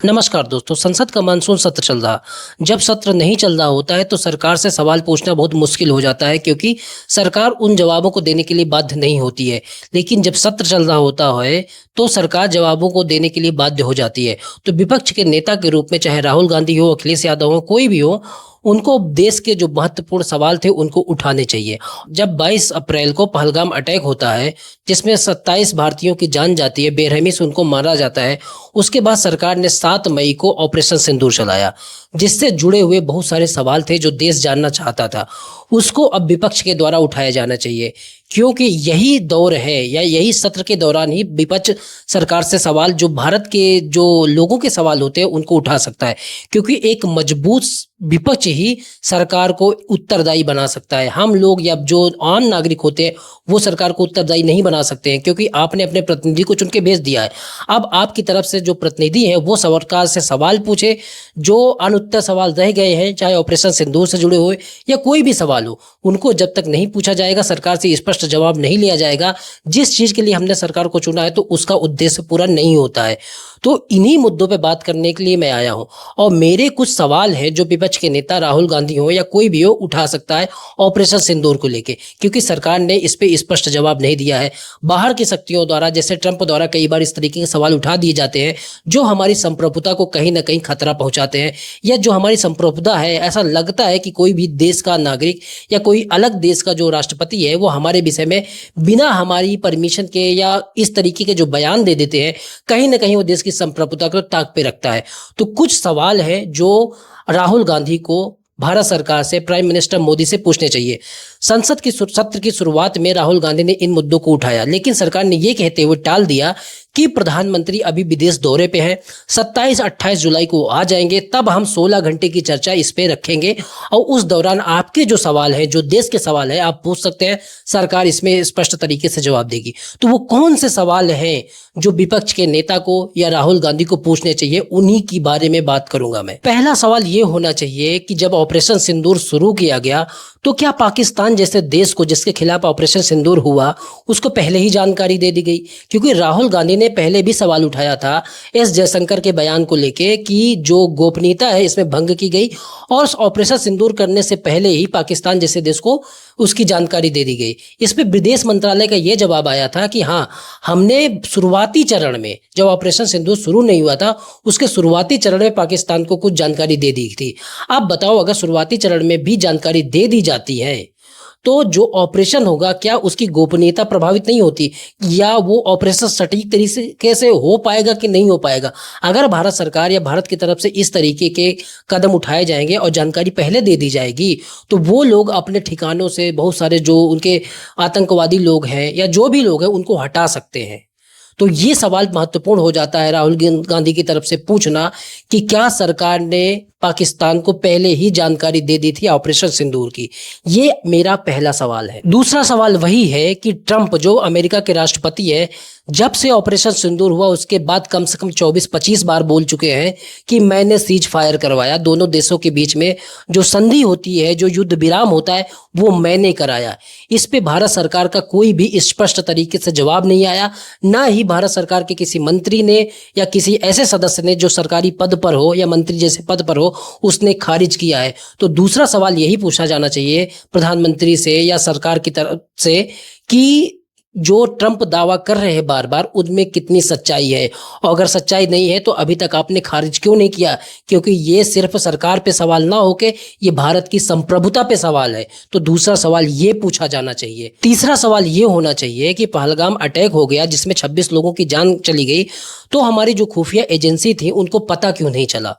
नमस्कार दोस्तों, संसद का मानसून सत्र चल रहा। जब सत्र नहीं चल रहा होता है तो सरकार से सवाल पूछना बहुत मुश्किल हो जाता है क्योंकि सरकार उन जवाबों को देने के लिए बाध्य नहीं होती है। लेकिन जब सत्र चल रहा होता है तो सरकार जवाबों को देने के लिए बाध्य हो जाती है। तो विपक्ष के नेता के रूप में चाहे राहुल गांधी हो, अखिलेश यादव हो, कोई भी हो, उनको देश के जो महत्वपूर्ण सवाल थे उनको उठाने चाहिए। जब 22 अप्रैल को पहलगाम अटैक होता है जिसमें 27 भारतीयों की जान जाती है, बेरहमी से उनको मारा जाता है, उसके बाद सरकार ने 7 मई को ऑपरेशन सिंदूर चलाया, जिससे जुड़े हुए बहुत सारे सवाल थे जो देश जानना चाहता था। उसको अब विपक्ष के द्वारा उठाया जाना चाहिए क्योंकि यही दौर है या यही सत्र के दौरान ही विपक्ष सरकार से सवाल, जो भारत के जो लोगों के सवाल होते हैं, उनको उठा सकता है। क्योंकि एक मजबूत विपक्ष ही सरकार को उत्तरदायी बना सकता है। हम लोग या जो आम नागरिक होते हैं वो सरकार को उत्तरदायी नहीं बना सकते हैं क्योंकि आपने अपने प्रतिनिधि को चुन के भेज दिया है। अब आपकी तरफ से जो प्रतिनिधि है वो सरकार से सवाल पूछे, जो अनुत्तर सवाल रह गए हैं, चाहे ऑपरेशन सिंदूर से जुड़े हुए या कोई भी सवाल हो, उनको जब तक नहीं पूछा जाएगा, सरकार से स्पष्ट जवाब नहीं लिया जाएगा, जिस चीज के लिए हमने सरकार को चुना है, तो उसका उद्देश्य पूरा नहीं होता है। तो इन्हीं मुद्दों पे बात करने के लिए मैं आया हूं और मेरे कुछ सवाल हैं जो विपक्ष के नेता राहुल गांधी हो या कोई भी हो उठा सकता है ऑपरेशन सिंदूर को लेके, क्योंकि सरकार ने इस पे स्पष्ट जवाब नहीं दिया है। बाहर की शक्तियों द्वारा, जैसे ट्रंप द्वारा कई बार इस तरीके के सवाल उठा दिए जाते हैं जो हमारी संप्रभुता को कहीं ना कहीं खतरा पहुंचाते हैं, या जो हमारी संप्रभुता है, ऐसा लगता है कि कोई भी देश का नागरिक या कोई अलग देश का जो राष्ट्रपति है वो हमारे विषय में बिना हमारी परमिशन के या इस तरीके के जो बयान दे देते हैं, कहीं ना कहीं वो देश की संप्रभुता को ताक पे रखता है। तो कुछ सवाल है जो राहुल गांधी को भारत सरकार से, प्राइम मिनिस्टर मोदी से पूछने चाहिए। संसद की सत्र की शुरुआत में राहुल गांधी ने इन मुद्दों को उठाया, लेकिन सरकार ने यह कहते हुए टाल दिया कि प्रधानमंत्री अभी विदेश दौरे पे हैं, 27-28 जुलाई को आ जाएंगे, तब हम 16 घंटे की चर्चा इस पे रखेंगे और उस दौरान आपके जो सवाल है, जो देश के सवाल है, आप पूछ सकते हैं, सरकार इसमें स्पष्ट तरीके से जवाब देगी। तो वो कौन से सवाल हैं जो विपक्ष के नेता को या राहुल गांधी को पूछने चाहिए, उन्हीं की बारे में बात करूंगा मैं। पहला सवाल ये होना चाहिए कि जब ऑपरेशन सिंदूर शुरू किया गया तो क्या पाकिस्तान जैसे देश को, जिसके खिलाफ ऑपरेशन सिंदूर हुआ, उसको पहले ही जानकारी दे दी गई? क्योंकि राहुल गांधी ने पहले भी सवाल उठाया था एस जयशंकर के बयान को लेके कि जो गोपनीयता है इसमें भंग की गई और ऑपरेशन सिंदूर करने से पहले ही पाकिस्तान जैसे देश को उसकी जानकारी दे दी गई। इस पे विदेश मंत्रालय का यह जवाब आया था कि हाँ, हमने शुरुआती चरण में, जब ऑपरेशन सिंदूर शुरू नहीं हुआ था, उसके शुरुआती चरण में पाकिस्तान को कुछ जानकारी दे दी थी। आप बताओ, अगर शुरुआती चरण में भी जानकारी दे दी जाती है तो जो ऑपरेशन होगा, क्या उसकी गोपनीयता प्रभावित नहीं होती, या वो ऑपरेशन सटीक तरीके से हो पाएगा कि नहीं हो पाएगा? अगर भारत सरकार या भारत की तरफ से इस तरीके के कदम उठाए जाएंगे और जानकारी पहले दे दी जाएगी तो वो लोग अपने ठिकानों से बहुत सारे जो उनके आतंकवादी लोग हैं या जो भी लोग हैं उनको हटा सकते हैं। तो ये सवाल महत्वपूर्ण हो जाता है राहुल गांधी की तरफ से पूछना कि क्या सरकार ने पाकिस्तान को पहले ही जानकारी दे दी थी ऑपरेशन सिंदूर की। ये मेरा पहला सवाल है। दूसरा सवाल वही है कि ट्रंप जो अमेरिका के राष्ट्रपति है, जब से ऑपरेशन सिंदूर हुआ उसके बाद कम से कम 24-25 बार बोल चुके हैं कि मैंने सीज फायर करवाया, दोनों देशों के बीच में जो संधि होती है, जो युद्ध विराम होता है, वो मैंने कराया। इस पे भारत सरकार का कोई भी स्पष्ट तरीके से जवाब नहीं आया, ना ही भारत सरकार के किसी मंत्री ने या किसी ऐसे सदस्य ने जो सरकारी पद पर हो या मंत्री जैसे पद पर हो, उसने खारिज किया है। तो दूसरा सवाल यही पूछा जाना चाहिए प्रधानमंत्री से या सरकार की तरफ से कि जो ट्रंप दावा कर रहे हैं बार बार, उनमें कितनी सच्चाई है, और अगर सच्चाई नहीं है तो अभी तक आपने खारिज क्यों नहीं किया? क्योंकि ये सिर्फ सरकार पे सवाल ना होके ये भारत की संप्रभुता पे सवाल है। तो दूसरा सवाल ये पूछा जाना चाहिए। तीसरा सवाल ये होना चाहिए कि पहलगाम अटैक हो गया जिसमें 26 लोगों की जान चली गई, तो हमारी जो खुफिया एजेंसी थी उनको पता क्यों नहीं चला?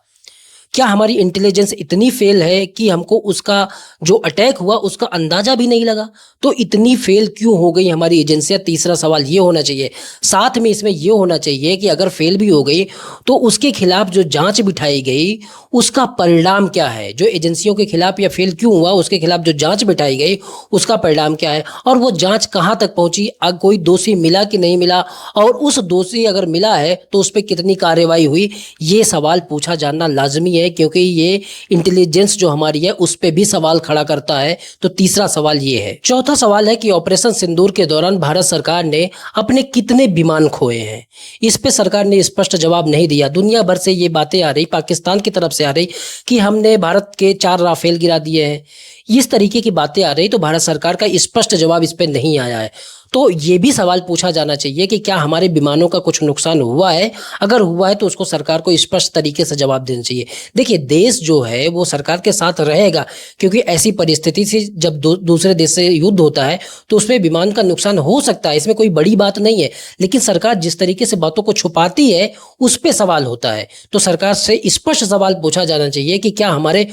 क्या हमारी इंटेलिजेंस इतनी फेल है कि हमको उसका जो अटैक हुआ उसका अंदाजा भी नहीं लगा? तो इतनी फेल क्यों हो गई हमारी एजेंसियां? तीसरा सवाल ये होना चाहिए। साथ में इसमें ये होना चाहिए कि अगर फेल भी हो गई तो उसके खिलाफ जो जांच बिठाई गई उसका परिणाम क्या है? जो एजेंसियों के खिलाफ या फेल क्यों हुआ, उसके खिलाफ जो जांच बिठाई गई उसका परिणाम क्या है, और वो जांच कहाँ तक पहुंची? कोई दोषी मिला कि नहीं मिला, और उस दोषी अगर मिला है तो उस पर कितनी कार्रवाई हुई? ये सवाल पूछा जाना लाजमी है है, क्योंकि ये इंटेलिजेंस जो हमारी है उस पे भी सवाल खड़ा करता है। तो तीसरा सवाल ये है। चौथा सवाल है कि ऑपरेशन सिंदूर के दौरान भारत सरकार ने अपने कितने विमान खोए हैं। इस पे सरकार ने स्पष्ट जवाब नहीं दिया। दुनिया भर से ये बातें आ रही, पाकिस्तान की तरफ से आ रही कि हमने भारत के 4 राफेल गिरा दिए हैं, इस तरीके की बातें आ रही। तो भारत सरकार का स्पष्ट जवाब इस पे नहीं आया है। तो ये भी सवाल पूछा जाना चाहिए कि क्या हमारे विमानों का कुछ नुकसान हुआ है। अगर हुआ है तो उसको सरकार को स्पष्ट तरीके से जवाब देना चाहिए। देखिए, देश जो है वो सरकार के साथ रहेगा, क्योंकि ऐसी परिस्थिति से जब दूसरे देश से युद्ध होता है तो उसमें विमान का नुकसान हो सकता है, इसमें कोई बड़ी बात नहीं है। लेकिन सरकार जिस तरीके से बातों को छुपाती है उस पे सवाल होता है। तो सरकार से स्पष्ट सवाल पूछा जाना चाहिए कि क्या हमारे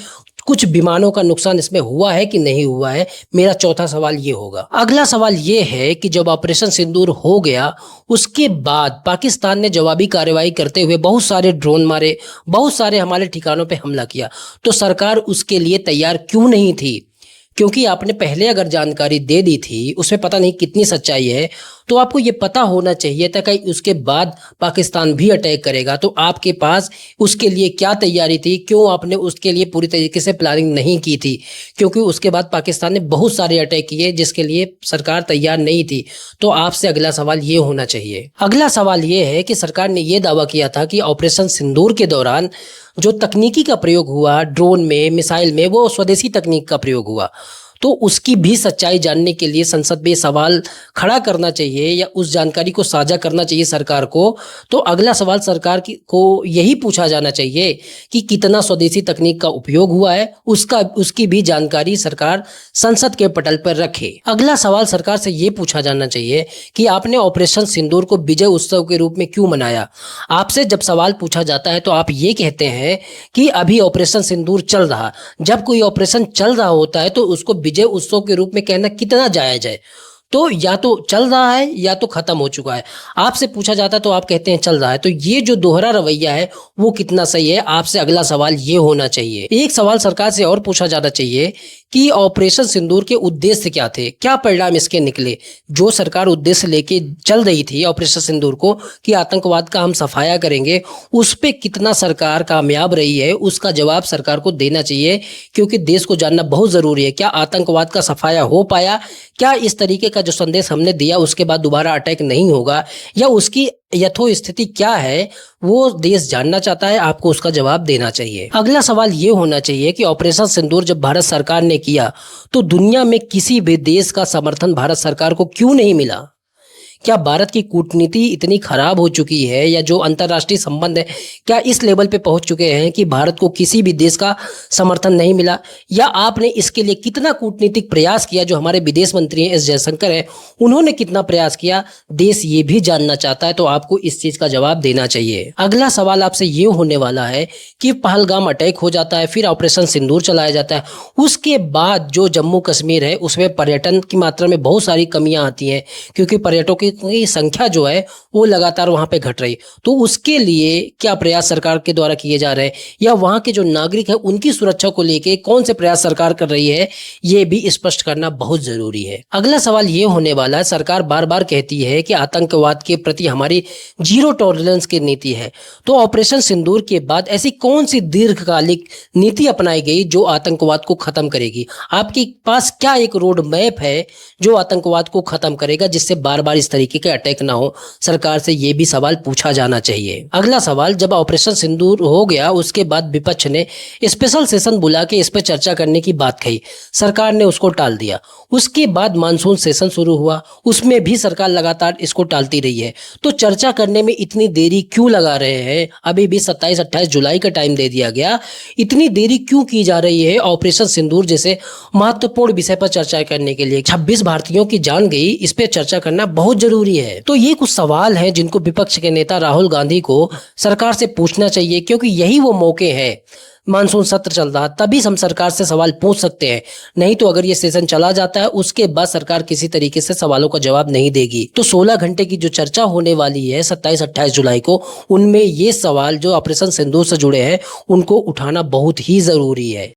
कुछ विमानों का नुकसान इसमें हुआ है कि नहीं हुआ है। मेरा चौथा सवाल ये होगा। अगला सवाल ये है कि जब ऑपरेशन सिंदूर हो गया उसके बाद पाकिस्तान ने जवाबी कार्रवाई करते हुए बहुत सारे ड्रोन मारे, बहुत सारे हमारे ठिकानों पे हमला किया। तो सरकार उसके लिए तैयार क्यों नहीं थी? क्योंकि आपने पहले अगर जानकारी दे दी थी, उसमें पता नहीं कितनी सच्चाई है, तो आपको ये पता होना चाहिए था कि उसके बाद पाकिस्तान भी अटैक करेगा। तो आपके पास उसके लिए क्या तैयारी थी? क्यों आपने उसके लिए पूरी तरीके से प्लानिंग नहीं की थी? क्योंकि उसके बाद पाकिस्तान ने बहुत सारे अटैक किए जिसके लिए सरकार तैयार नहीं थी। तो आपसे अगला सवाल ये होना चाहिए। अगला सवाल ये है कि सरकार ने ये दावा किया था कि ऑपरेशन सिंदूर के दौरान जो तकनीकी का प्रयोग हुआ ड्रोन में, मिसाइल में, वो स्वदेशी तकनीक का प्रयोग हुआ। तो उसकी भी सच्चाई जानने के लिए संसद में सवाल खड़ा करना चाहिए या उस जानकारी को साझा करना चाहिए सरकार को। तो अगला सवाल सरकार को यही पूछा जाना चाहिए कि कितना स्वदेशी तकनीक का उपयोग हुआ है, उसकी भी जानकारी सरकार संसद के पटल पर रखे। अगला सवाल सरकार से ये पूछा जाना चाहिए कि आपने ऑपरेशन सिंदूर को विजय उत्सव के रूप में क्यों मनाया। आपसे जब सवाल पूछा जाता है तो आप ये कहते हैं कि अभी ऑपरेशन सिंदूर चल रहा। जब कोई ऑपरेशन चल रहा होता है तो उसको विजय उत्सव के रूप में कहना कितना जायज है? तो या तो चल रहा है या तो खत्म हो चुका है। आपसे पूछा जाता है तो आप कहते हैं चल रहा है। तो ये जो दोहरा रवैया है वो कितना सही है? आपसे अगला सवाल ये होना चाहिए। एक सवाल सरकार से और पूछा जाना चाहिए कि ऑपरेशन सिंदूर के उद्देश्य क्या थे, क्या परिणाम इसके निकले। जो सरकार उद्देश्य लेके चल रही थी ऑपरेशन सिंदूर को कि आतंकवाद का हम सफाया करेंगे, उस पे कितना सरकार कामयाब रही है, उसका जवाब सरकार को देना चाहिए। क्योंकि देश को जानना बहुत जरूरी है, क्या आतंकवाद का सफाया हो पाया, क्या इस तरीके का जो संदेश हमने दिया उसके बाद दोबारा अटैक नहीं होगा, या उसकी यथो स्थिति क्या है, वो देश जानना चाहता है। आपको उसका जवाब देना चाहिए। अगला सवाल ये होना चाहिए कि ऑपरेशन सिंदूर जब भारत सरकार ने किया तो दुनिया में किसी भी देश का समर्थन भारत सरकार को क्यों नहीं मिला? क्या भारत की कूटनीति इतनी खराब हो चुकी है या जो अंतर्राष्ट्रीय संबंध है क्या इस लेवल पे पहुंच चुके हैं कि भारत को किसी भी देश का समर्थन नहीं मिला? या आपने इसके लिए कितना कूटनीतिक प्रयास किया? जो हमारे विदेश मंत्री हैं एस जयशंकर हैं, उन्होंने कितना प्रयास किया? देश ये भी जानना चाहता है। तो आपको इस चीज का जवाब देना चाहिए। अगला सवाल आपसे ये होने वाला है कि पहलगाम अटैक हो जाता है, फिर ऑपरेशन सिंदूर चलाया जाता है, उसके बाद जो जम्मू कश्मीर है उसमें पर्यटन की मात्रा में बहुत सारी कमियां आती हैं, क्योंकि पर्यटकों की संख्या जो है वो लगातार वहां पे घट रही। तो उसके लिए क्या प्रयास सरकार के द्वारा किए जा रहे हैं, या वहां के जो नागरिक है उनकी सुरक्षा को लेके कौन से प्रयास सरकार कर रही है, ये भी स्पष्ट करना बहुत जरूरी है। अगला सवाल ये होने वाला है, सरकार बार बार कहती है कि आतंकवाद के प्रति हमारी जीरो टॉलरेंस की नीति है। तो ऑपरेशन सिंदूर के बाद ऐसी कौन सी दीर्घकालिक नीति अपनाई गई जो आतंकवाद को खत्म करेगी? आपके पास क्या एक रोड मैप है जो आतंकवाद को खत्म करेगा, जिससे बार बार इस तरीके के अटैक ना हो? सरकार से ये भी सवाल पूछा जाना चाहिए। अगला सवाल, जब ऑपरेशन सिंदूर हो गया उसके बाद विपक्ष ने स्पेशल सेशन बुला के इस पर चर्चा करने की बात कही, सरकार ने उसको टाल दिया। उसके बाद मानसून सेशन शुरू हुआ, उसमें भी सरकार लगातार इसको टालती रही है। तो चर्चा करने में इतनी देरी क्यों लगा रहे हैं? अभी भी 27-28 जुलाई का टाइम दे दिया गया, इतनी देरी क्यों की जा रही है ऑपरेशन सिंदूर जैसे महत्वपूर्ण विषय पर चर्चा करने के लिए? 26 भारतीयों की जान गई, इस पे चर्चा करना बहुत जरूरी है। तो ये कुछ सवाल हैं जिनको विपक्ष के नेता राहुल गांधी को सरकार से पूछना चाहिए, क्योंकि यही वो मौके हैं। मानसून सत्र चल रहा, तभी हम सरकार से सवाल पूछ सकते हैं। नहीं तो अगर ये सेशन चला जाता है उसके बाद सरकार किसी तरीके से सवालों का जवाब नहीं देगी। तो 16 घंटे की जो चर्चा होने वाली है 27-28 जुलाई को, उनमें ये सवाल जो ऑपरेशन सिंदूर से जुड़े हैं उनको उठाना बहुत ही जरूरी है।